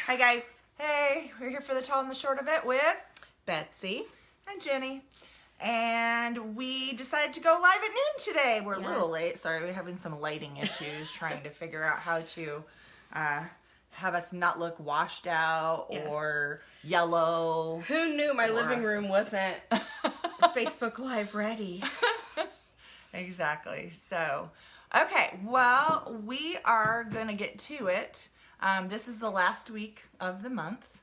Hi guys, Hey, we're here for the tall and the short of it with Betsy. and Jenny. And we decided to go live at noon today. We're a little late. Sorry, we're having some lighting issues trying to figure out how to have us not look washed out or yellow. Who knew my living room wasn't Facebook Live ready? Exactly. So, okay, well, we are going to get to it. This is the last week of the month.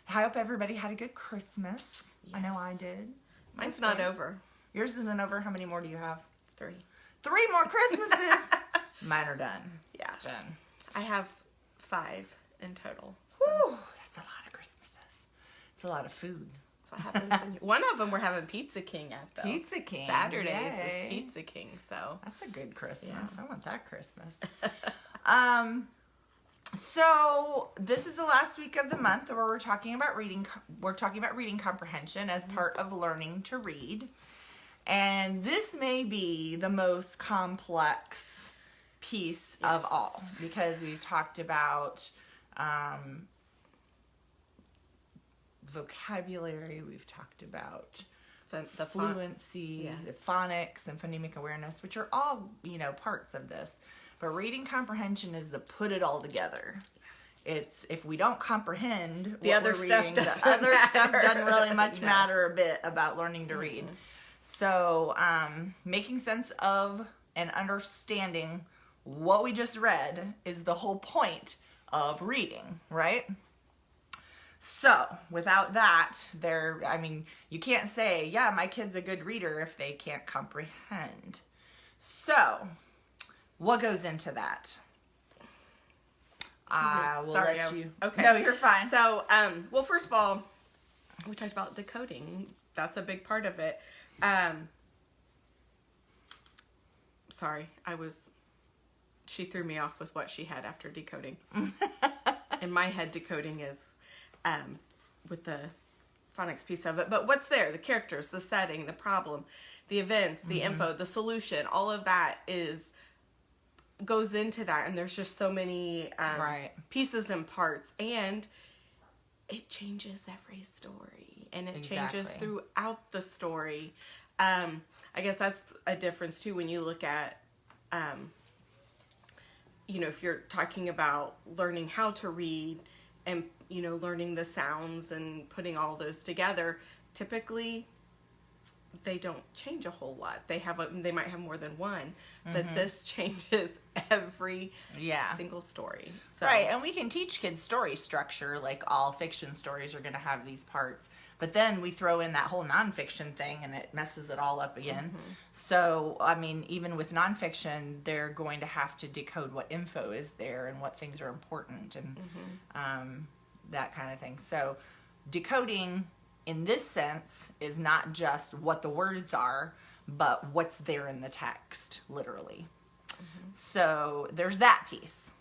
I hope everybody had a good Christmas. Yes. I know I did. Mine's not over. Yours isn't over. How many more do you have? 3. 3 more Christmases. Mine are done. Yeah. Done. I have 5 in total. So. Whew, that's a lot of Christmases. It's a lot of food. That's what happens when you... One of them we're having Pizza King at, though. Pizza King. Saturdays Yay. is Pizza King, so. That's a good Christmas. Yeah. I want that Christmas. So this is the last week of the month where we're talking about reading. We're talking about reading comprehension as part of learning to read. And this may be the most complex piece of all, because we've talked about vocabulary, we've talked about the fluency, the phonics, and phonemic awareness, which are all, parts of this. But reading comprehension is the put it all together. It's if we don't comprehend the other stuff doesn't really much matter a bit about learning to read. So making sense of and understanding what we just read is the whole point of reading, right? So without that, you can't say, yeah, my kid's a good reader if they can't comprehend. So what goes into that? I will let you. Okay. No, you're fine. So, well, first of all, we talked about decoding. That's a big part of it. Sorry, she threw me off with what she had after decoding. In my head, decoding is with the phonics piece of it. But what's there? The characters, the setting, the problem, the events, the info, the solution, all of that goes into that, and there's just so many pieces and parts, and it changes every story, and it changes throughout the story. I guess that's a difference too when you look at if you're talking about learning how to read and learning the sounds and putting all those together. Typically they don't change a whole lot. They might have more than one, but this changes every single story. So. Right, and we can teach kids story structure, like all fiction stories are going to have these parts. But then we throw in that whole nonfiction thing, and it messes it all up again. So, even with nonfiction, they're going to have to decode what info is there and what things are important and that kind of thing. So, decoding in this sense is not just what the words are, but what's there in the text, literally. So there's that piece.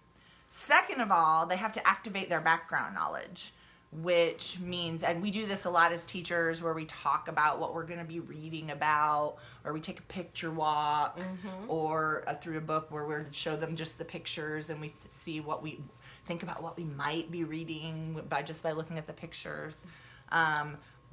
Second of all, they have to activate their background knowledge, which means, and we do this a lot as teachers, where we talk about what we're going to be reading about, or we take a picture walk, or through a book where we're to show them just the pictures, and we see what we think about what we might be reading by looking at the pictures.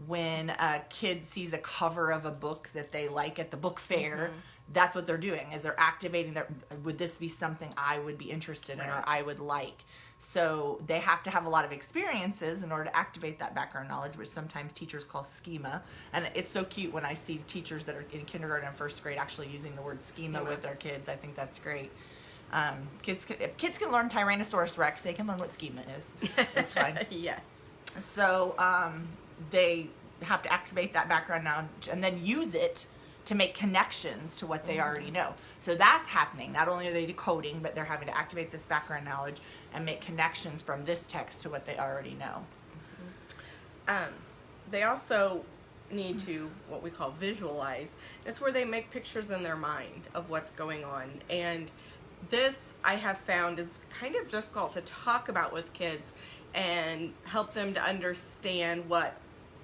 When a kid sees a cover of a book that they like at the book fair, that's what they're doing, is they're activating would this be something I would be interested in or I would like? So they have to have a lot of experiences in order to activate that background knowledge, which sometimes teachers call schema. And it's so cute when I see teachers that are in kindergarten and first grade actually using the word schema with their kids. I think that's great. If kids can learn Tyrannosaurus Rex, they can learn what schema is. That's fine. Yes. So they have to activate that background knowledge and then use it to make connections to what they already know. So that's happening. Not only are they decoding, but they're having to activate this background knowledge and make connections from this text to what they already know. They also need to, what we call visualize. It's where they make pictures in their mind of what's going on. And this, I have found, is kind of difficult to talk about with kids and help them to understand what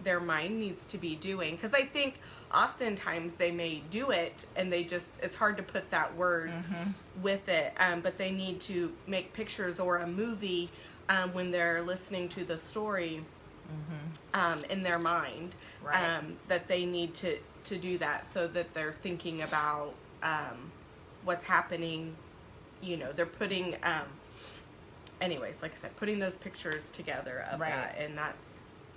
their mind needs to be doing, because I think oftentimes they may do it and it's hard to put that word with it, but they need to make pictures or a movie when they're listening to the story in their mind, Right. that they need to do that so that they're thinking about what's happening. They're putting, anyways, like I said, putting those pictures together of Right. that, and that's...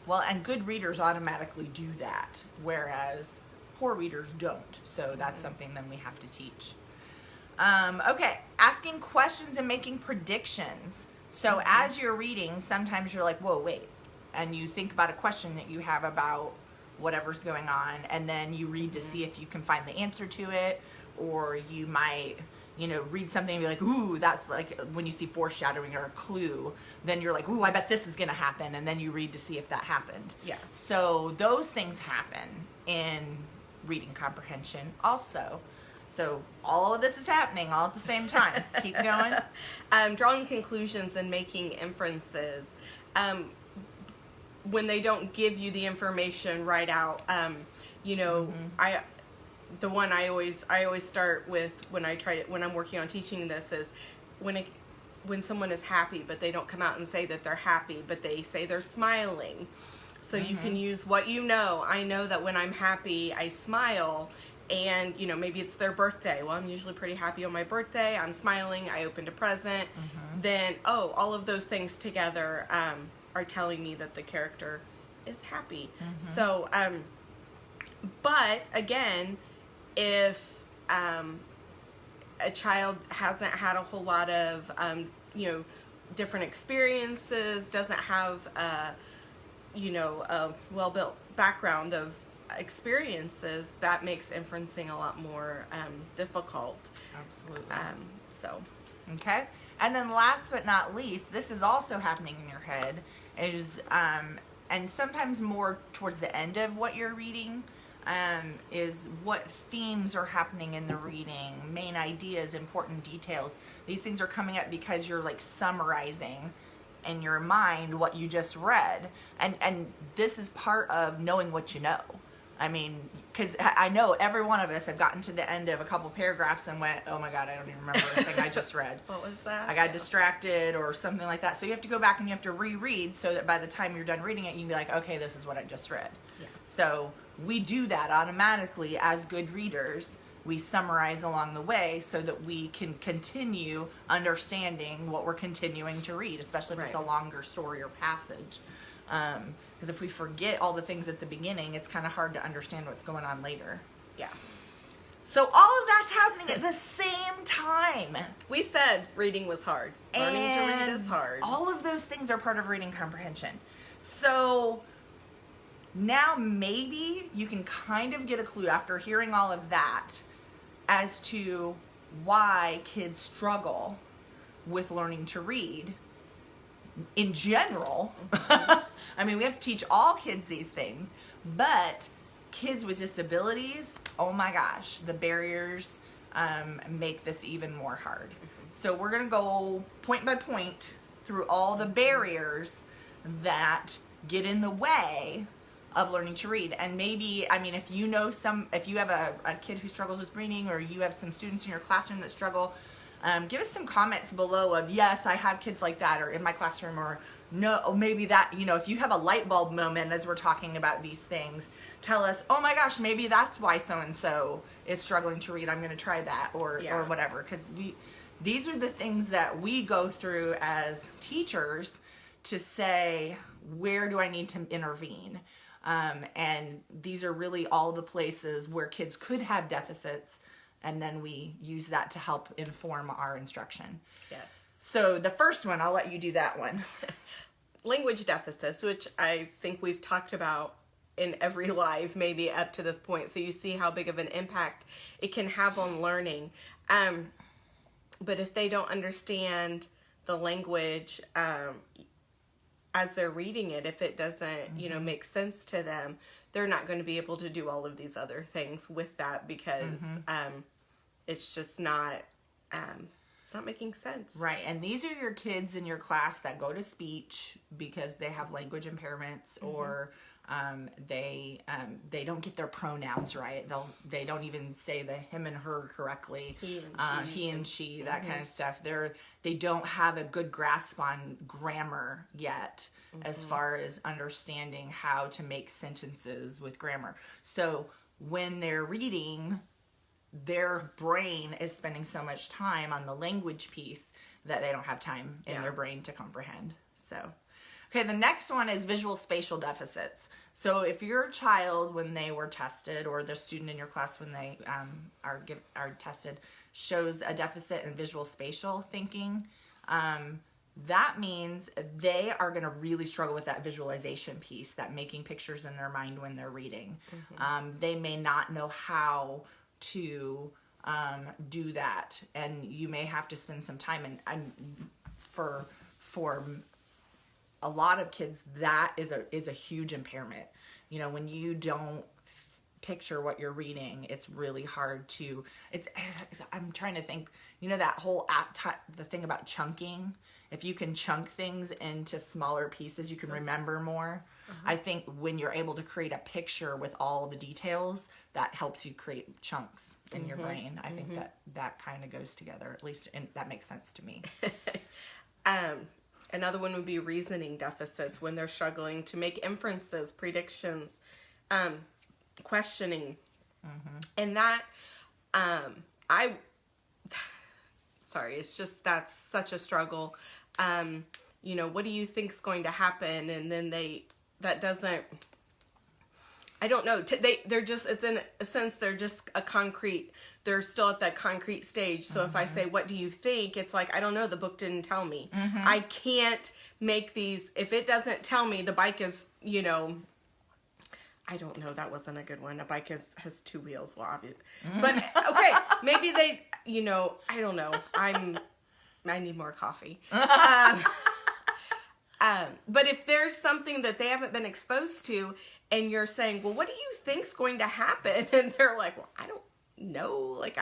Well, and good readers automatically do that, whereas poor readers don't. So that's something then we have to teach. Okay, asking questions and making predictions. So as you're reading, sometimes you're like, whoa, wait. And you think about a question that you have about whatever's going on, and then you read to see if you can find the answer to it, or you might... read something and be like, ooh, that's like when you see foreshadowing or a clue, then you're like, ooh, I bet this is going to happen. And then you read to see if that happened. Yeah. So those things happen in reading comprehension also. So all of this is happening all at the same time. Keep going. Drawing conclusions and making inferences. When they don't give you the information right out, the one I always start with when I'm working on teaching this is when someone is happy, but they don't come out and say that they're happy, but they say they're smiling. So you can use what I know that when I'm happy, I smile, and maybe it's their birthday. Well, I'm usually pretty happy on my birthday. I'm smiling. I opened a present. Then all of those things together are telling me that the character is happy. So, but again, if a child hasn't had a whole lot of different experiences, doesn't have a well-built background of experiences, that makes inferencing a lot more difficult. Absolutely. So Okay. And then last but not least, this is also happening in your head, is and sometimes more towards the end of what you're reading, is what themes are happening in the reading, main ideas, important details. These things are coming up because you're like summarizing in your mind what you just read. And this is part of knowing what you know. I mean, because I know every one of us have gotten to the end of a couple paragraphs and went, oh my God, I don't even remember anything I just read. what was that? I got distracted or something like that. So you have to go back and you have to reread so that by the time you're done reading it, you can be like, okay, this is what I just read. Yeah. So we do that automatically as good readers. We summarize along the way so that we can continue understanding what we're continuing to read, especially if it's a longer story or passage. Because if we forget all the things at the beginning, it's kind of hard to understand what's going on later. Yeah. So all of that's happening at the same time. We said reading was hard. Learning to read is hard. All of those things are part of reading comprehension. So now maybe you can kind of get a clue after hearing all of that as to why kids struggle with learning to read in general. I mean, we have to teach all kids these things, but kids with disabilities, oh my gosh, the barriers make this even more hard. So we're going to go point by point through all the barriers that get in the way of learning to read. And maybe, I mean, if you have a kid who struggles with reading, or you have some students in your classroom that struggle, give us some comments below of, yes, I have kids like that, or in my classroom, or no, or maybe that, if you have a light bulb moment as we're talking about these things, tell us, oh my gosh, maybe that's why so-and-so is struggling to read. I'm going to try that, or whatever. Because these are the things that we go through as teachers to say, where do I need to intervene? And these are really all the places where kids could have deficits, and then we use that to help inform our instruction. Yes. So the first one, I'll let you do that one. Language deficits, which I think we've talked about in every live maybe up to this point. So you see how big of an impact it can have on learning. But if they don't understand the language as they're reading it, if it doesn't, make sense to them, they're not going to be able to do all of these other things with that, because it's just not... it's not making sense. Right. And these are your kids in your class that go to speech because they have language impairments, or They don't get their pronouns right. They don't even say the him and her correctly. He and she, that kind of stuff. They don't have a good grasp on grammar yet, as far as understanding how to make sentences with grammar. So when they're reading, their brain is spending so much time on the language piece that they don't have time in their brain to comprehend. So, okay, the next one is visual spatial deficits. So if your child, when they were tested, or the student in your class when they are tested, shows a deficit in visual spatial thinking, that means they are going to really struggle with that visualization piece, that making pictures in their mind when they're reading. They may not know how to do that, and you may have to spend some time. And for a lot of kids, that is a huge impairment. You know, when you don't picture what you're reading, it's really hard to. I'm trying to think. You know, that whole the thing about chunking. If you can chunk things into smaller pieces, you can remember more. I think when you're able to create a picture with all the details, that helps you create chunks in your brain. I think that kind of goes together, at least, and that makes sense to me. Another one would be reasoning deficits, when they're struggling to make inferences, predictions, questioning. And that, sorry, it's just, that's such a struggle. You know, what do you think's going to happen? And then that doesn't, I don't know. They're just, it's in a sense, they're just they're still at that concrete stage. So if I say, what do you think? It's like, I don't know. The book didn't tell me. I can't make these, if it doesn't tell me the bike is, you know, I don't know. That wasn't a good one. A bike has two wheels. Well, obviously. But okay, maybe they, you know, I don't know. I need more coffee. But if there's something that they haven't been exposed to, and you're saying, well, what do you think's going to happen? And they're like, well, I don't know. Like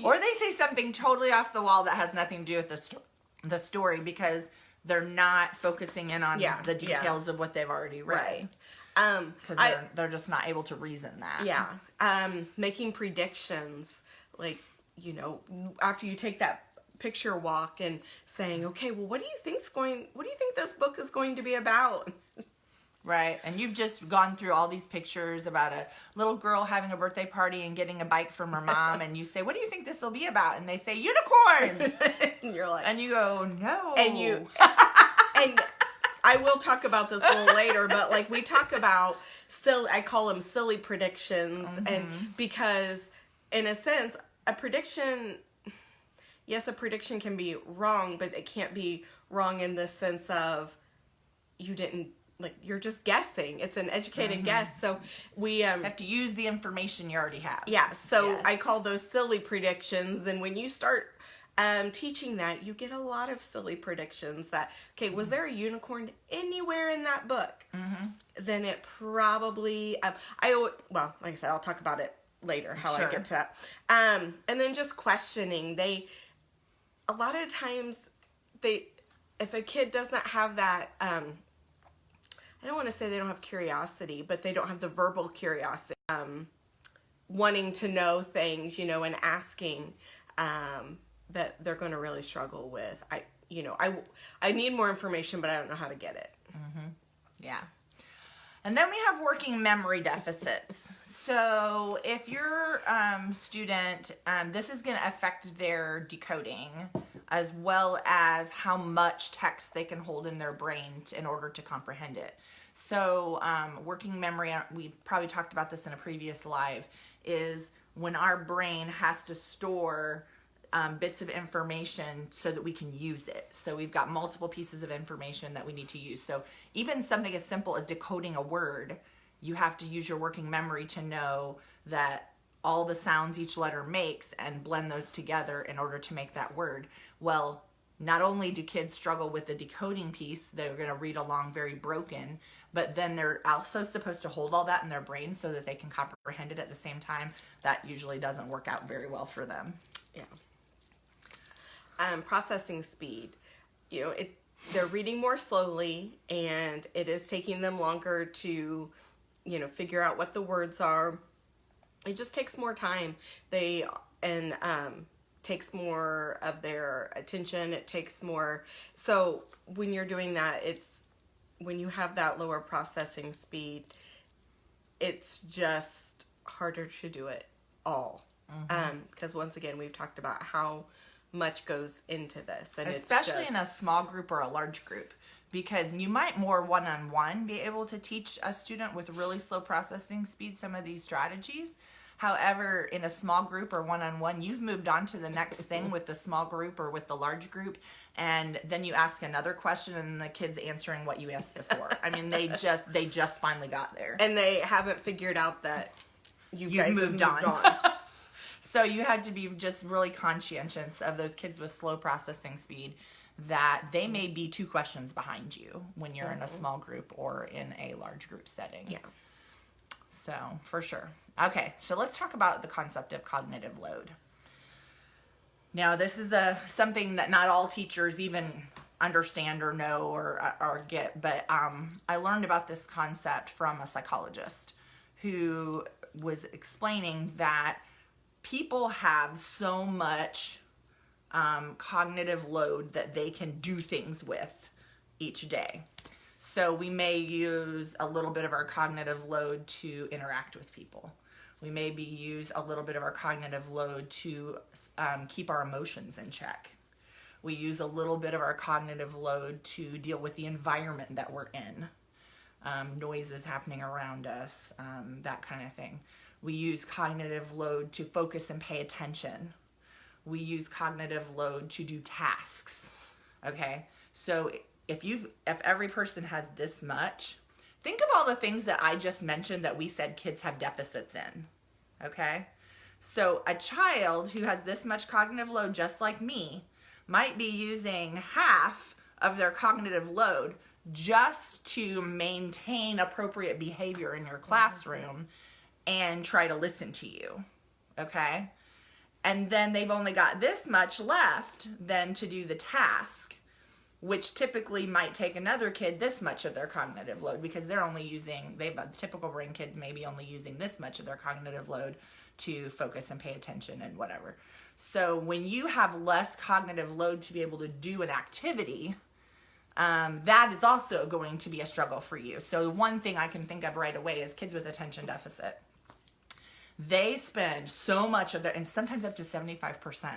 or they say something totally off the wall that has nothing to do with the story, because they're not focusing in on the details of what they've already read. Right. Because they're just not able to reason that. Yeah. Making predictions, like, you know, after you take that picture walk and saying, okay, well, what do you think this book is going to be about? Right. And you've just gone through all these pictures about a little girl having a birthday party and getting a bike from her mom, and you say, what do you think this will be about? And they say, unicorns. And you're like, and you go, no. And I will talk about this a little later, but like, we talk about I call them silly predictions. And because in a sense, a prediction can be wrong, but it can't be wrong in the sense of you're just guessing. It's an educated guess. So we have to use the information you already have. Yeah. So I call those silly predictions. And when you start teaching that, you get a lot of silly predictions that, okay, was there a unicorn anywhere in that book? Then it probably, like I said, I'll talk about it later, how I get to that. And then just questioning. A lot of times if a kid doesn't have that, I don't want to say they don't have curiosity, but they don't have the verbal curiosity, wanting to know things, you know, and asking, that they're going to really struggle with. I need more information, but I don't know how to get it. Yeah. And then we have working memory deficits. So if your student, this is going to affect their decoding, as well as how much text they can hold in their brain in order to comprehend it. So working memory, we probably talked about this in a previous live, is when our brain has to store bits of information so that we can use it. So we've got multiple pieces of information that we need to use. So even something as simple as decoding a word, you have to use your working memory to know that all the sounds each letter makes and blend those together in order to make that word. Well, not only do kids struggle with the decoding piece, they're going to read along very broken, but then they're also supposed to hold all that in their brain so that they can comprehend it at the same time. That usually doesn't work out very well for them. Yeah. Processing speed. You know, they're reading more slowly, and it is taking them longer to, figure out what the words are. It just takes more time. Takes more of their attention. It takes more. So when you're doing that, when you have that lower processing speed, it's just harder to do it all. Because once again, we've talked about how much goes into this, and especially in a small group or a large group, because you might more one-on-one be able to teach a student with really slow processing speed some of these strategies. However, in a small group or one-on-one, you've moved on to the next thing with the small group or with the large group, and then you ask another question and the kid's answering what you asked before. I mean, they just finally got there. And they haven't figured out that you guys moved have moved on. So you had to be just really conscientious of those kids with slow processing speed, that they may be 2 questions behind you when you're in a small group or in a large group setting. Yeah. So, for sure. Okay, so let's talk about the concept of cognitive load. Now, this is something that not all teachers even understand or know or get, but I learned about this concept from a psychologist who was explaining that people have so much cognitive load that they can do things with each day. So we may use a little bit of our cognitive load to interact with people. We maybe use a little bit of our cognitive load to keep our emotions in check. We use a little bit of our cognitive load to deal with the environment that we're in. Noises happening around us, that kind of thing. We use cognitive load to focus and pay attention. We use cognitive load to do tasks. Okay? So if every person has this much, think of all the things that I just mentioned that we said kids have deficits in. Okay? So a child who has this much cognitive load, just like me, might be using half of their cognitive load just to maintain appropriate behavior in your classroom and try to listen to you. Okay? And then they've only got this much left then to do the task, which typically might take another kid this much of their cognitive load, because the typical brain kids maybe only using this much of their cognitive load to focus and pay attention and whatever. So when you have less cognitive load to be able to do an activity, that is also going to be a struggle for you. So one thing I can think of right away is kids with attention deficit. They spend so much of and sometimes up to 75%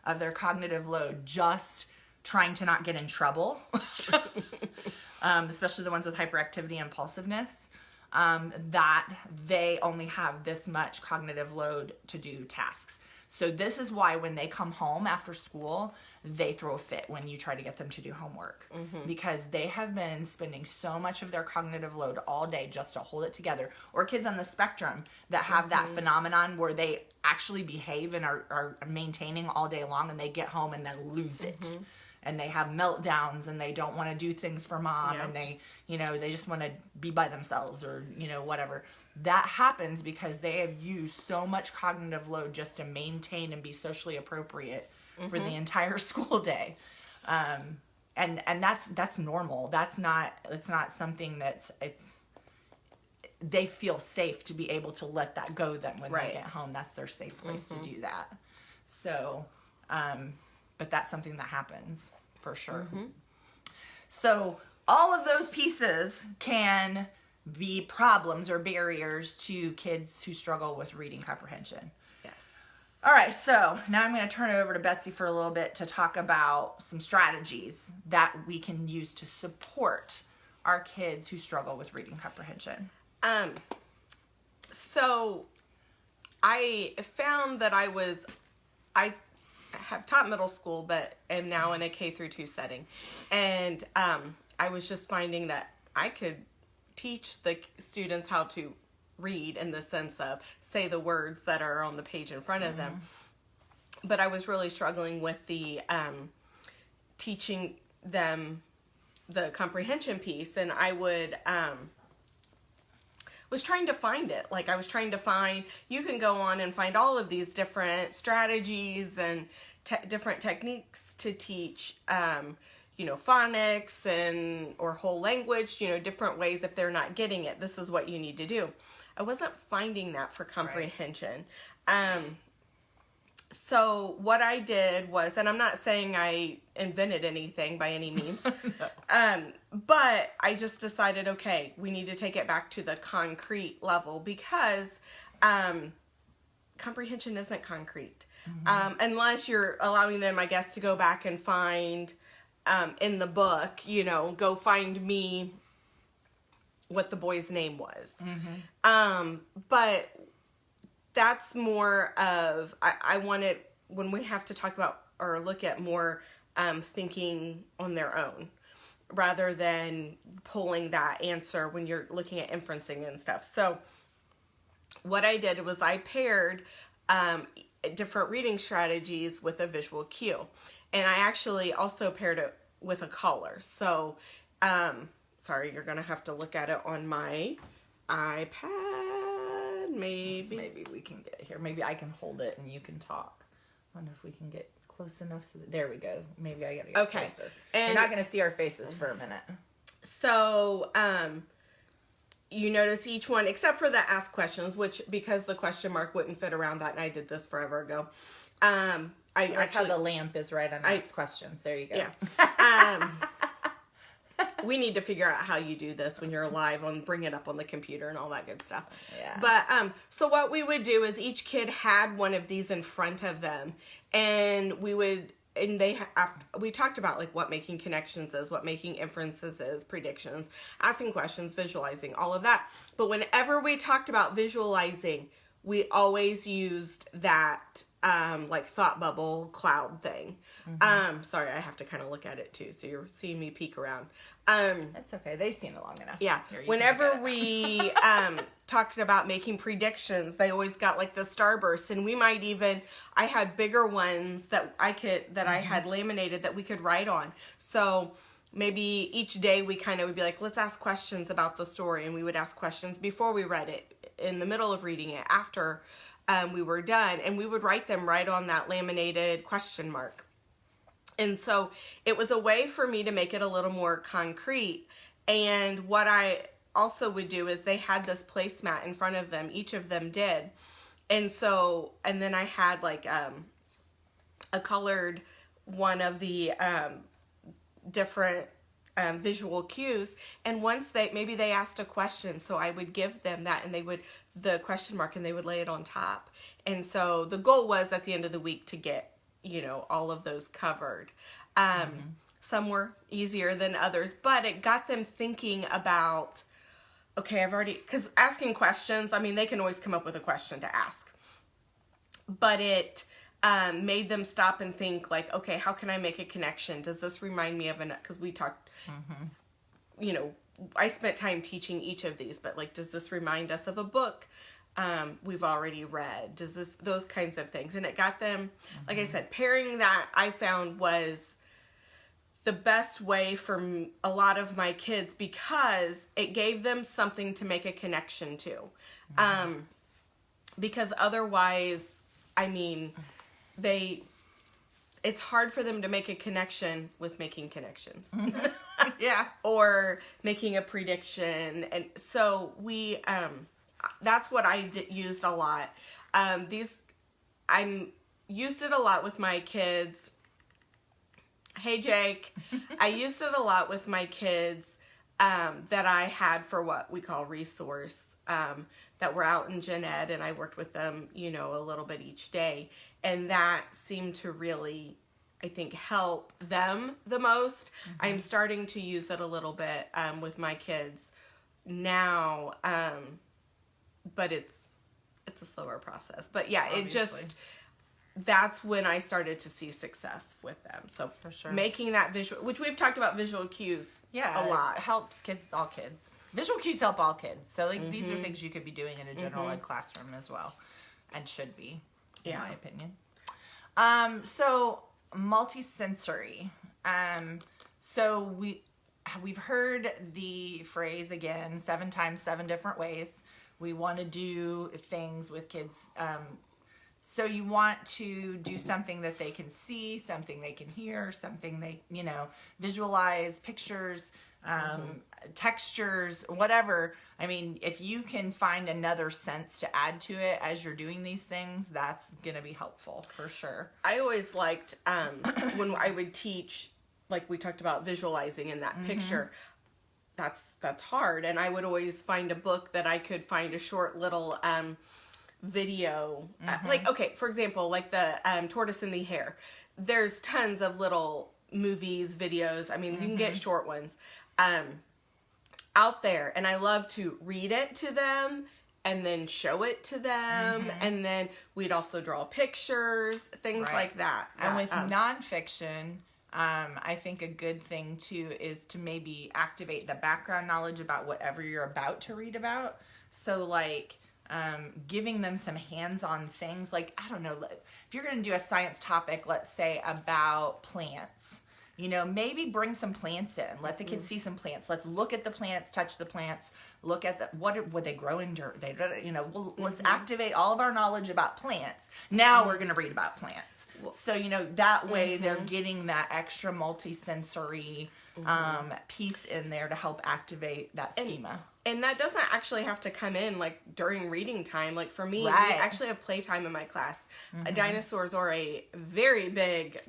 of their cognitive load just trying to not get in trouble, especially the ones with hyperactivity and impulsiveness, that they only have this much cognitive load to do tasks. So this is why when they come home after school, they throw a fit when you try to get them to do homework, because they have been spending so much of their cognitive load all day just to hold it together. Or kids on the spectrum that have that phenomenon where they actually behave and are maintaining all day long, and they get home and then lose it. And they have meltdowns, and they don't want to do things for mom, and they just want to be by themselves, or, whatever. That happens because they have used so much cognitive load just to maintain and be socially appropriate for the entire school day. And that's normal. It's not something they feel safe to be able to let that go then when they get home. That's their safe place to do that. So, but that's something that happens for sure. So all of those pieces can be problems or barriers to kids who struggle with reading comprehension. Yes. All right, so now I'm going to turn it over to Betsy for a little bit to talk about some strategies that we can use to support our kids who struggle with reading comprehension. So I found that I have taught middle school, but am now in a K through 2 setting. And I was just finding that I could teach the students how to read in the sense of say the words that are on the page in front of them. But I was really struggling with the teaching them the comprehension piece, and I was trying to find it. Like I was trying to find, you can go on and find all of these different strategies and different techniques to teach phonics or whole language, different ways. If they're not getting it, this is what you need to do. I wasn't finding that for comprehension. Right. So what I did was, and I'm not saying I invented anything by any means, no. But I just decided, okay, we need to take it back to the concrete level, because comprehension isn't concrete. Unless you're allowing them, I guess, to go back and find in the book, go find me what the boy's name was. But that's more of, I want it when we have to talk about or look at more thinking on their own, rather than pulling that answer when you're looking at inferencing and stuff. So what I did was I paired different reading strategies with a visual cue. And I actually also paired it with a color. So, sorry, you're going to have to look at it on my iPad. Maybe we can get it here. Maybe I can hold it and you can talk. I wonder if we can get close enough. There we go. Maybe I got to get closer. And you're not going to see our faces for a minute. So, you notice each one, except for the ask questions, which, because the question mark wouldn't fit around that, and I did this forever ago. I like actually, how the lamp is right on ask questions. There you go. Yeah. We need to figure out how you do this when you're live, bring it up on the computer and all that good stuff. Yeah. But, so what we would do is each kid had one of these in front of them, and we talked about like what making connections is, what making inferences is, predictions, asking questions, visualizing, all of that. But whenever we talked about visualizing, we always used that like thought bubble cloud thing. Sorry, I have to kind of look at it too, so you're seeing me peek around. That's okay. They've seen it long enough. Yeah. Whenever we talked about making predictions, they always got like the starbursts, and we might even, I had bigger ones that I had laminated that we could write on. So maybe each day we kind of would be like, let's ask questions about the story, and we would ask questions before we read it, in the middle of reading it, after we were done, and we would write them right on that laminated question mark. And so it was a way for me to make it a little more concrete. And what I also would do is they had this placemat in front of them. Each of them did. And then I had like a colored one of the different visual cues. And once maybe they asked a question, so I would give them that, and they would, the question mark, and they would lay it on top. And so the goal was at the end of the week to get, all of those covered. Some were easier than others, but it got them thinking about, okay, because asking questions, I mean, they can always come up with a question to ask, but it made them stop and think like, okay, how can I make a connection? Does this remind me of because we talked, I spent time teaching each of these, but like, does this remind us of a book we've already read? Those kinds of things. And it got them, like I said, pairing that I found was the best way for a lot of my kids, because it gave them something to make a connection to. Because otherwise, I mean, it's hard for them to make a connection with making connections. Yeah. Or making a prediction. And so that's what I used a lot. I used it a lot with my kids. Hey, Jake. I used it a lot with my kids that I had for what we call resource, that were out in gen ed, and I worked with them, a little bit each day. And that seemed to really, I think, help them the most. I'm starting to use it a little bit with my kids now, but it's a slower process. But yeah, obviously. That's when I started to see success with them. So for sure, making that visual, which we've talked about visual cues a lot. It helps all kids. Visual cues help all kids. So like these are things you could be doing in a general ed classroom as well, and should be, in my opinion. So multisensory. So we've heard the phrase again 7 times 7 different ways. We want to do things with kids So you want to do something that they can see, something they can hear, something they, visualize, pictures, textures, whatever. I mean, if you can find another sense to add to it as you're doing these things, that's going to be helpful for sure. I always liked when I would teach, like we talked about visualizing in that picture. That's hard. And I would always find a book that I could find a short little video. Like, okay, for example, like the Tortoise and the Hare. There's tons of little movies, videos. I mean, you can get short ones out there. And I love to read it to them and then show it to them. And then we'd also draw pictures, things like that. And with nonfiction, I think a good thing too is to maybe activate the background knowledge about whatever you're about to read about. So like giving them some hands-on things, like, I don't know, if you're going to do a science topic, let's say about plants, maybe bring some plants in. Let the kids see some plants. Let's look at the plants, touch the plants, look at would they grow in dirt? Let's activate all of our knowledge about plants. Now we're going to read about plants. So, that way they're getting that extra multi-sensory piece in there to help activate that schema. And that doesn't actually have to come in like during reading time. Like for me, we actually have playtime in my class. Dinosaurs are a very big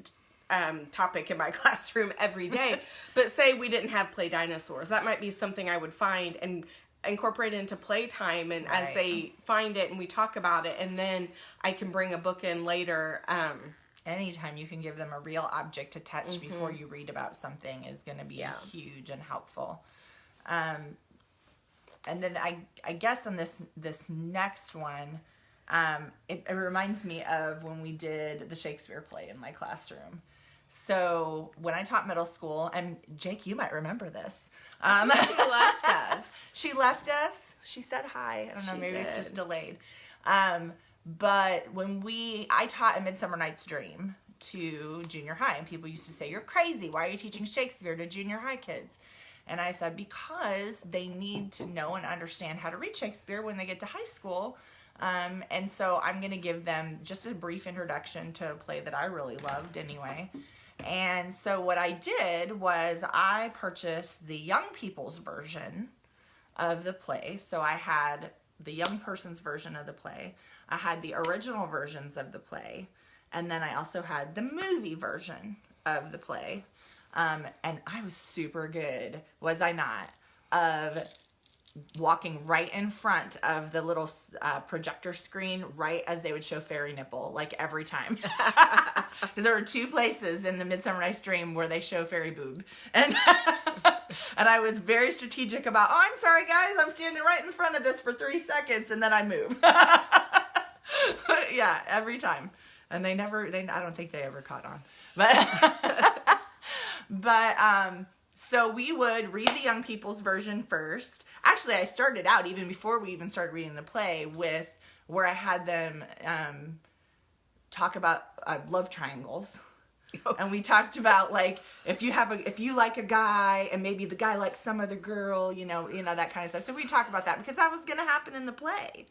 topic in my classroom every day. But say we didn't have play dinosaurs, that might be something I would find and incorporate it into playtime. And as they find it and we talk about it, and then I can bring a book in later. Anytime you can give them a real object to touch before you read about something is going to be huge and helpful. And then I guess on this next one, it reminds me of when we did the Shakespeare play in my classroom. So when I taught middle school, and Jake, you might remember this. She left us. She left us. She said hi. I don't know, maybe it's just delayed. But when I taught A Midsummer Night's Dream to junior high, and people used to say, "You're crazy. Why are you teaching Shakespeare to junior high kids?" And I said, because they need to know and understand how to read Shakespeare when they get to high school. And so I'm going to give them just a brief introduction to a play that I really loved anyway. And so what I did was I purchased the young people's version of the play. So I had the young person's version of the play. I had the original versions of the play. And then I also had the movie version of the play. And I was super good, was I not, of walking right in front of the little projector screen right as they would show fairy nipple, like every time. Because there were two places in the Midsummer Night's Dream where they show fairy boob. And and I was very strategic about, I'm sorry guys, I'm standing right in front of this for 3 seconds, and then I move. Yeah, every time. And I don't think they ever caught on. But so we would read the young people's version first. Actually, I started out, even before we even started reading the play, with where I had them talk about love triangles. And we talked about, like, if you like a guy and maybe the guy likes some other girl, that kind of stuff. So we talked about that because that was going to happen in the play.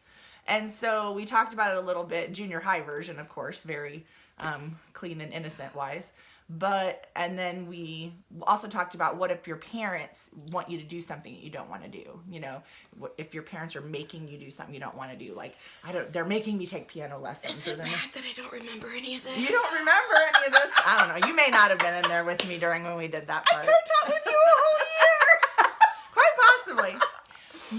And so we talked about it a little bit, junior high version, of course, very clean and innocent wise. And then we also talked about, what if your parents want you to do something that you don't want to do? If your parents are making you do something you don't want to do, like, they're making me take piano lessons. Is it bad that I don't remember any of this? You don't remember any of this? I don't know. You may not have been in there with me during when we did that part. I co-taught with you a whole year. Quite possibly.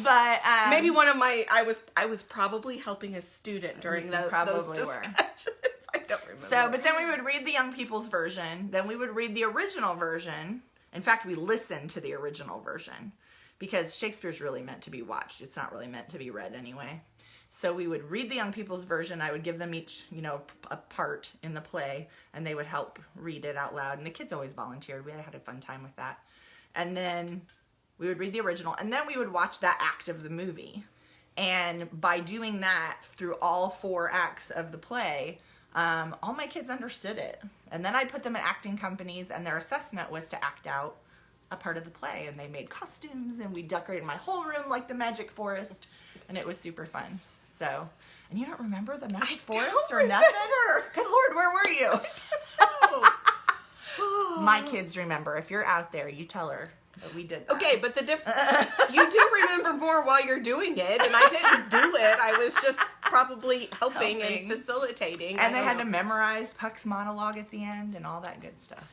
But maybe one of my, I was probably helping a student during those discussions. I don't remember. So, but then we would read the young people's version. Then we would read the original version. In fact, we listened to the original version because Shakespeare's really meant to be watched. It's not really meant to be read anyway. So we would read the young people's version. I would give them each, a part in the play, and they would help read it out loud. And the kids always volunteered. We had a fun time with that. And then we would read the original, and then we would watch that act of the movie. And by doing that through all 4 acts of the play, all my kids understood it. And then I put them in acting companies, and their assessment was to act out a part of the play. And they made costumes, and we decorated my whole room like the Magic Forest, and it was super fun. So And you don't remember the Magic I Forest don't or nothing? remember. Good Lord, where were you? Oh. My kids remember. If you're out there, you tell her that we did that. Okay, but you do remember more while you're doing it, and I didn't do it. I was just probably helping and facilitating. And they had to memorize Puck's monologue at the end and all that good stuff.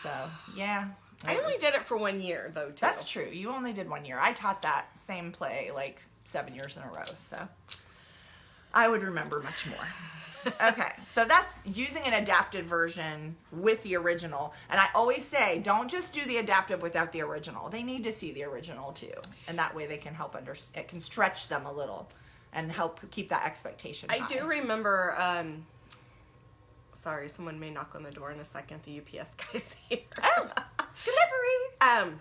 So, yeah. I only did it for 1 year, though, too. That's true. You only did 1 year. I taught that same play like 7 years in a row, so I would remember much more. Okay, so that's using an adapted version with the original. And I always say, don't just do the adaptive without the original. They need to see the original too. And that way they can help it can stretch them a little and help keep that expectation high. I do remember, sorry, someone may knock on the door in a second. The UPS guy's here. Oh, delivery!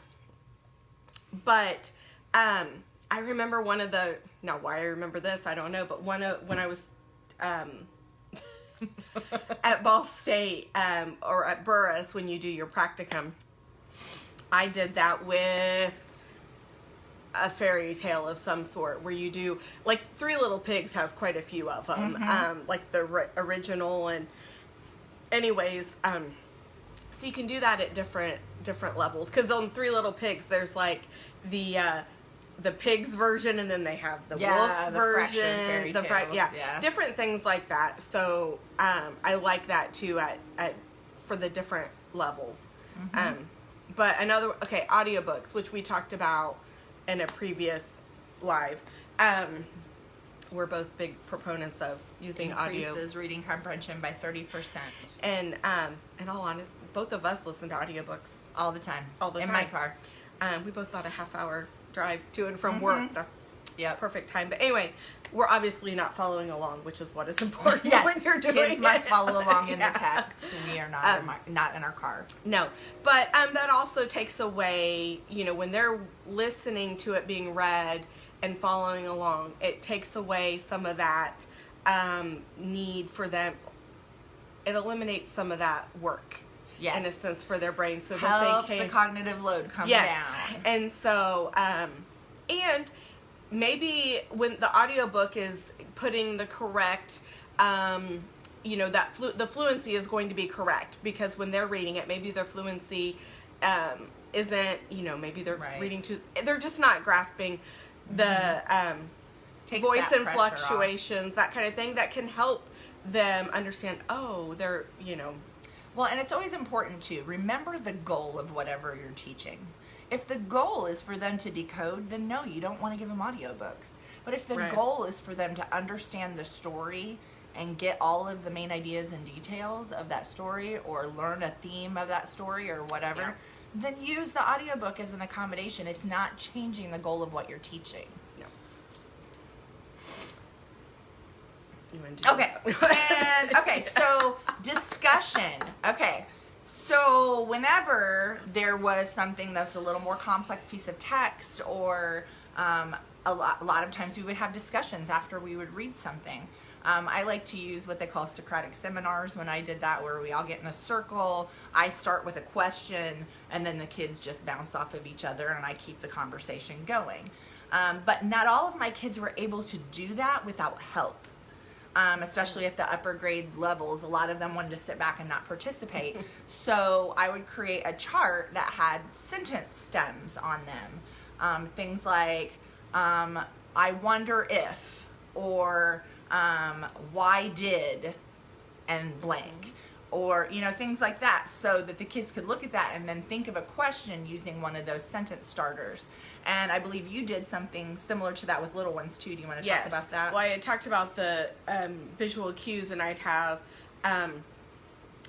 But I remember one of the, now why I remember this, I don't know, but when I was at Ball State or at Burris, when you do your practicum, I did that with a fairy tale of some sort where you do, like, Three Little Pigs has quite a few of them, like the original, and anyways, so you can do that at different levels, because on Three Little Pigs there's like the pigs version, and then they have the wolf's version, different things like that. So I like that too at for the different levels. But audiobooks, which we talked about in a previous live. We're both big proponents of using audio. Increases reading comprehension by 30%. And in all honesty, both of us listen to audiobooks all the time. In my car. We both bought a half-hour drive to and from work. That's perfect time. But anyway, we're obviously not following along, which is what is important when you're doing it. Kids must follow along in the text, and we are not in our car. No, but that also takes away, when they're listening to it being read and following along, it takes away some of that need for them. It eliminates some of that work. Yes. In a sense, for their brain, so that they can, the cognitive load come down. And so, and maybe when the audiobook is putting the correct, that the fluency is going to be correct, because when they're reading it, maybe their fluency isn't, maybe they're reading they're just not grasping the voice inflectuations, that kind of thing, that can help them understand, they're, Well, and it's always important to remember the goal of whatever you're teaching. If the goal is for them to decode, then no, you don't want to give them audiobooks. But if the goal is for them to understand the story and get all of the main ideas and details of that story, or learn a theme of that story or whatever, then use the audiobook as an accommodation. It's not changing the goal of what you're teaching. No. So discussion. Okay, so whenever there was something that's a little more complex piece of text, or a lot of times we would have discussions after we would read something. I like to use what they call Socratic Seminars when I did that, where we all get in a circle. I start with a question, and then the kids just bounce off of each other, and I keep the conversation going. But not all of my kids were able to do that without help. Especially at the upper grade levels, a lot of them wanted to sit back and not participate. So I would create a chart that had sentence stems on them. Things like, I wonder if, or why did, and blank. Or, things like that, so that the kids could look at that and then think of a question using one of those sentence starters. And I believe you did something similar to that with little ones too. Do you want to talk about that? Well, I had talked about the visual cues, and I'd have,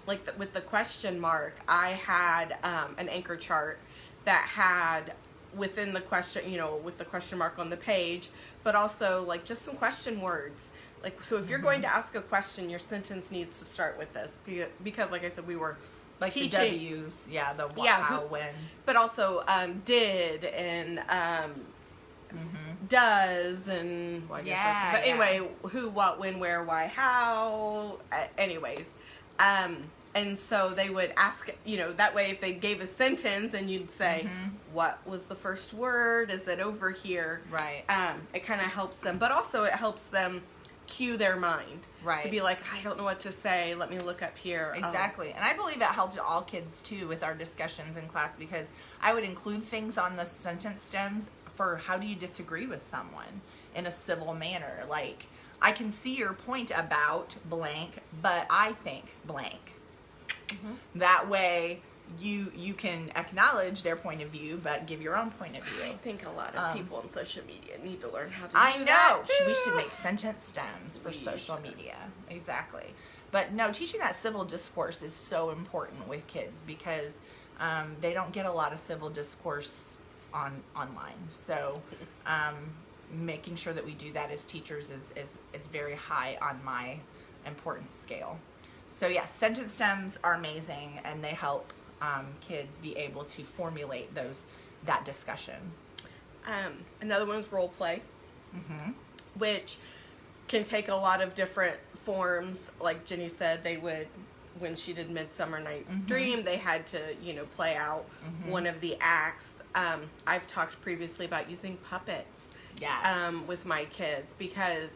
with the question mark, I had an anchor chart that had within the question, with the question mark on the page, but also just some question words. So if you're going to ask a question, your sentence needs to start with this, because like I said, we were teaching. The W's, the what, how, when. But also did, and does, and but anyway, who, what, when, where, why, how, anyways. And so they would ask, that way if they gave a sentence and you'd say, what was the first word? Is it over here? Right. It kind of helps them, but also it helps them cue their mind. Right. To be like, I don't know what to say. Let me look up here. Exactly. And I believe that helped all kids too with our discussions in class, because I would include things on the sentence stems for how do you disagree with someone in a civil manner. Like, I can see your point about blank, but I think blank. Mm-hmm. That way you can acknowledge their point of view, but give your own point of view. I think a lot of people on social media need to learn how to do that. I know. Too. We should make sentence stems for social media. Exactly. But no, teaching that civil discourse is so important with kids, because they don't get a lot of civil discourse online. So making sure that we do that as teachers is very high on my importance scale. So yes, sentence stems are amazing, and they help kids be able to formulate that discussion. Another one is role play, which can take a lot of different forms. Like Jenny said, they would, when she did Midsummer Night's Dream, they had to, play out one of the acts. I've talked previously about using puppets with my kids, because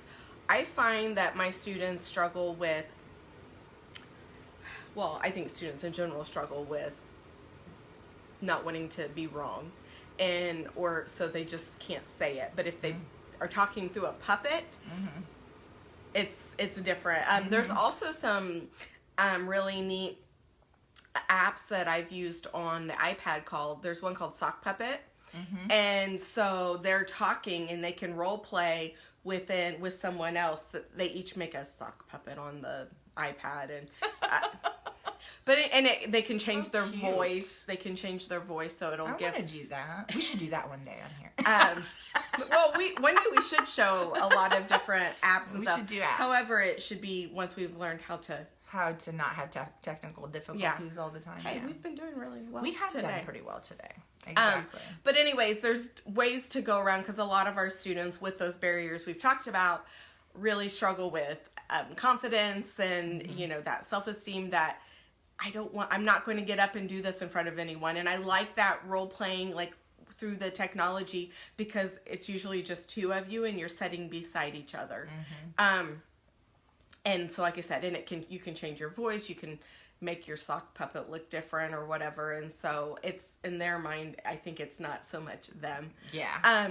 I find that my students struggle with, well, I think students in general struggle with not wanting to be wrong, or so they just can't say it. But if they are talking through a puppet, it's different. There's also some really neat apps that I've used on the iPad there's one called Sock Puppet. And so they're talking and they can role play with someone else. That they each make a sock puppet on the iPad, and they can change their voice. They can change their voice, so it'll give. I want to do that. We should do that one day on here. Well, one day we should show a lot of different apps and stuff. We should do apps. However, it should be once we've learned how to not have technical difficulties all the time. Hey, we've been doing really well. We have today. done pretty well today. Exactly. But anyways, there's ways to go around, because a lot of our students with those barriers we've talked about really struggle with confidence and that self-esteem that I'm not going to get up and do this in front of anyone. And I like that role playing, like through the technology, because it's usually just two of you and you're sitting beside each other. And so, like I said, you can change your voice, you can make your sock puppet look different or whatever. And so it's, in their mind, I think it's not so much them. Yeah.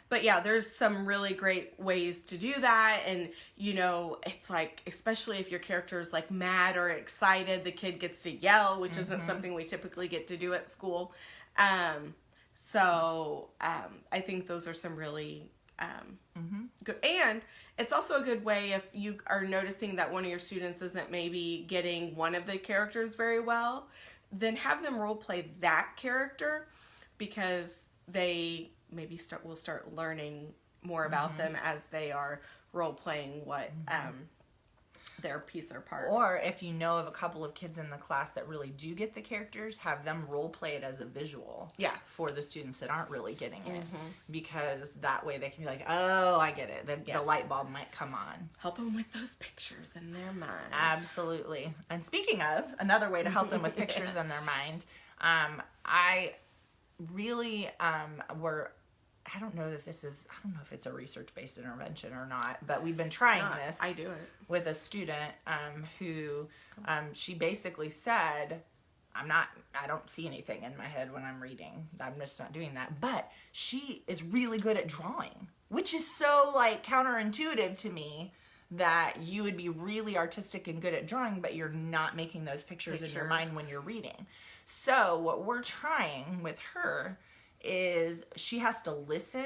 But yeah, there's some really great ways to do that. And, it's like, especially if your character is like mad or excited, the kid gets to yell, which isn't something we typically get to do at school. So I think those are some really good. And it's also a good way if you are noticing that one of your students isn't maybe getting one of the characters very well, then have them role play that character, because they maybe will start learning more about them as they are role playing what their piece or part. Or if you know of a couple of kids in the class that really do get the characters, have them role play it as a visual for the students that aren't really getting it, because that way they can be like, oh, I get it. The light bulb might come on. Help them with those pictures in their mind. Absolutely. And speaking of, another way to help them with pictures in their mind, I really I don't know if it's a research-based intervention or not, but we've been trying this. I do it with a student who she basically said, I don't see anything in my head when I'm reading. I'm just not doing that. But she is really good at drawing, which is so like counterintuitive to me, that you would be really artistic and good at drawing, but you're not making those pictures in your mind when you're reading. So what we're trying with her is she has to listen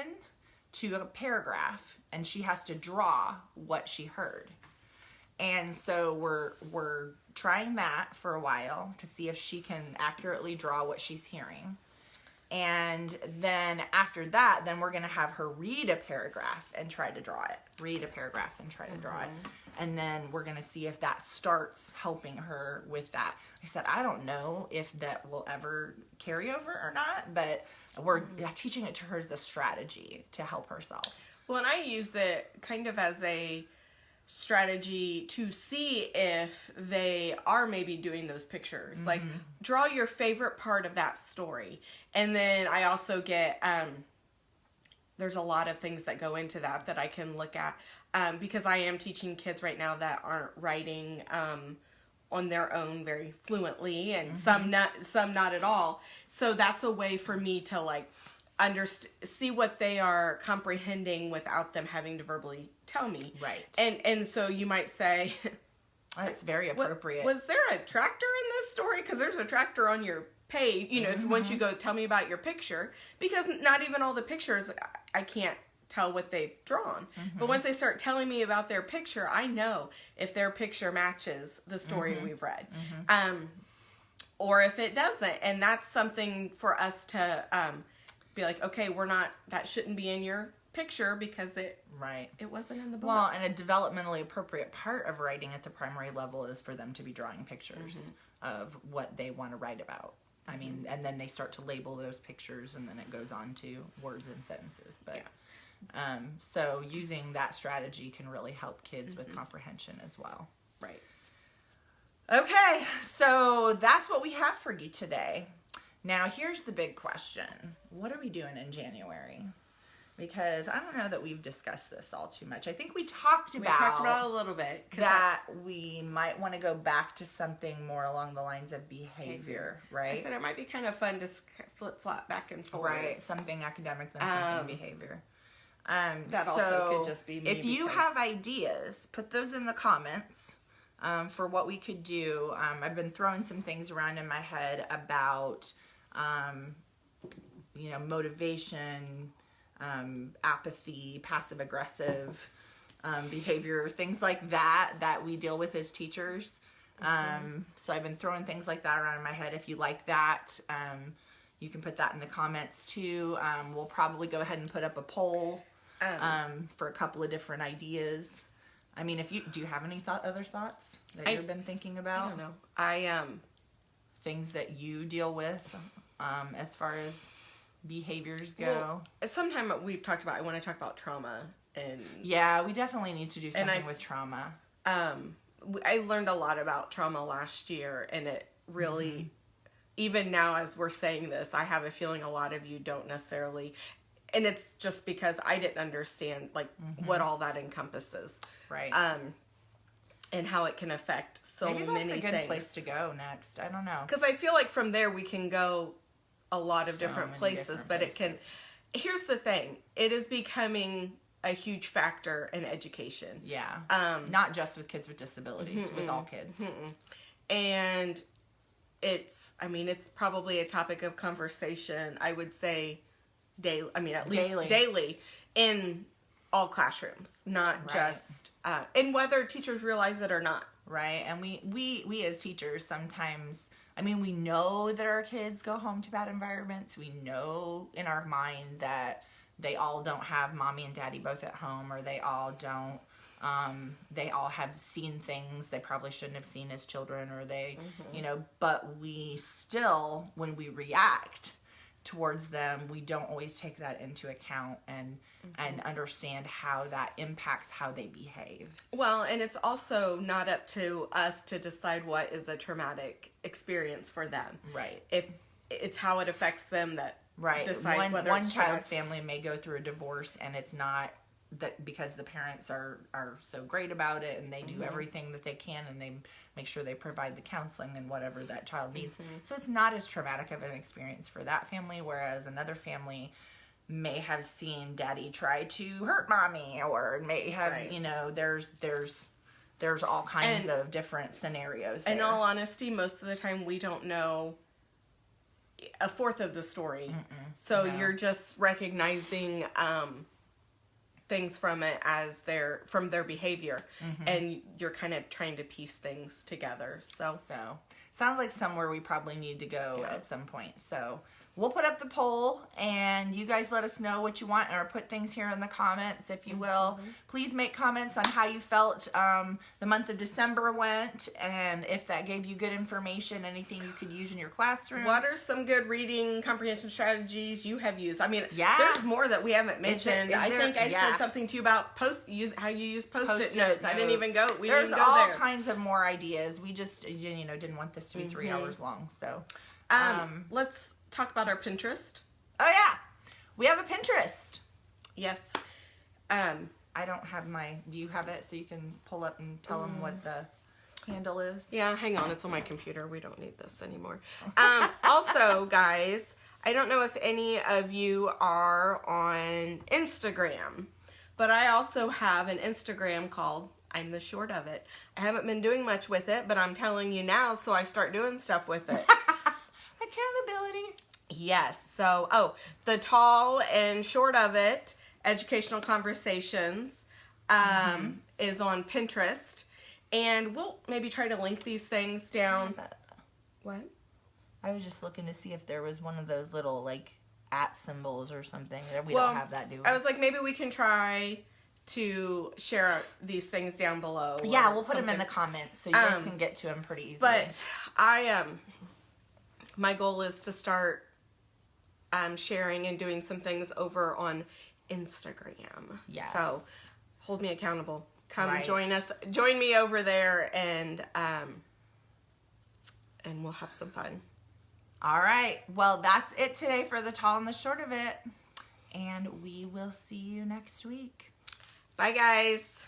to a paragraph and she has to draw what she heard. And so we're trying that for a while to see if she can accurately draw what she's hearing. And then after that, then we're going to have her read a paragraph and try to draw it. Read a paragraph and try to draw it. And then we're going to see if that starts helping her with that. I said, I don't know if that will ever carry over or not, but we're teaching it to her as a strategy to help herself. Well, and I use it kind of as a strategy to see if they are maybe doing those pictures. Like, draw your favorite part of that story. And then I also get there's a lot of things that go into that I can look at, because I am teaching kids right now that aren't writing on their own very fluently, and some not at all. So that's a way for me to like see what they are comprehending without them having to verbally tell me. Right. And so you might say, that's very appropriate. Was there a tractor in this story? Because there's a tractor on your page, you know, if once you go tell me about your picture, because not even all the pictures, I can't tell what they've drawn. But once they start telling me about their picture, I know if their picture matches the story we've read. Or if it doesn't. And that's something for us to be like, okay, that shouldn't be in your picture because it wasn't in the book. Well, and a developmentally appropriate part of writing at the primary level is for them to be drawing pictures of what they want to write about. I mean, and then they start to label those pictures, and then it goes on to words and sentences. But so using that strategy can really help kids with comprehension as well. Right. Okay, so that's what we have for you today. Now, here's the big question. What are we doing in January? Because I don't know that we've discussed this all too much. I think we talked about it a little bit. That we might want to go back to something more along the lines of behavior, right? I said it might be kind of fun to flip-flop back and forth. Right, something academic than something behavior. That also could just be me. If you have ideas, put those in the comments for what we could do. I've been throwing some things around in my head about, motivation, apathy, passive aggressive behavior, things like that we deal with as teachers. So I've been throwing things like that around in my head. If you like that, you can put that in the comments too. We'll probably go ahead and put up a poll for a couple of different ideas. I mean, do you have any other thoughts that you've been thinking about? I don't know. Things that you deal with as far as behaviors go. Well, sometime we've talked about, I want to talk about trauma. And yeah, we definitely need to do something with trauma. I learned a lot about trauma last year, and it really, even now as we're saying this, I have a feeling a lot of you don't necessarily, and it's just because I didn't understand what all that encompasses. Right. And how it can affect many things. Maybe that's a good place to go next. I don't know. Because I feel like from there we can go a lot of different places, but it can, here's the thing, it is becoming a huge factor in education. Yeah. Not just with kids with disabilities, with all kids. And it's probably a topic of conversation, I would say, daily, at least daily in all classrooms, not just, and whether teachers realize it or not. Right. And we as teachers sometimes, we know that our kids go home to bad environments. We know in our mind that they all don't have mommy and daddy both at home, or they all don't, they all have seen things they probably shouldn't have seen as children, or they, but we still, when we react towards them, we don't always take that into account and understand how that impacts how they behave. Well, and it's also not up to us to decide what is a traumatic experience for them. Right. If it's how it affects them that decides whether one child's family may go through a divorce, and it's not that because the parents are so great about it, and they do everything that they can, and they make sure they provide the counseling and whatever that child needs. So it's not as traumatic of an experience for that family, whereas another family may have seen daddy try to hurt mommy, or may have, there's all kinds of different scenarios there. In all honesty, most of the time we don't know a fourth of the story. So you're just recognizing things from it as from their behavior, and you're kind of trying to piece things together. So sounds like somewhere we probably need to go at some point. So we'll put up the poll, and you guys let us know what you want, or put things here in the comments, if you will. Please make comments on how you felt the month of December went, and if that gave you good information, anything you could use in your classroom. What are some good reading comprehension strategies you have used? There's more that we haven't mentioned. I think I said something to you about how you use Post-it notes. I didn't even go. We didn't go there. There's all kinds of more ideas. We just, didn't want this to be 3 hours long. So, let's talk about our Pinterest. Oh yeah, we have a Pinterest. Yes. I don't have do you have it so you can pull up and tell them what the handle is? Yeah, hang on. It's on my computer. We don't need this anymore. Also, guys, I don't know if any of you are on Instagram, but I also have an Instagram called I'm the Short of It. I haven't been doing much with it, but I'm telling you now, so I start doing stuff with it. Accountability. Yes. So, the Tall and Short of It Educational Conversations is on Pinterest. And we'll maybe try to link these things down. What? I was just looking to see if there was one of those little, like, @ symbols or something. We don't have that, do we? I was like, maybe we can try to share these things down below. Yeah, we'll put them in the comments so you guys can get to them pretty easily. But my goal is to start sharing and doing some things over on Instagram. Yes. So hold me accountable. Come Right. join me over there, and we'll have some fun. All right. Well, that's it today for the Tall and the Short of It. And we will see you next week. Bye, guys.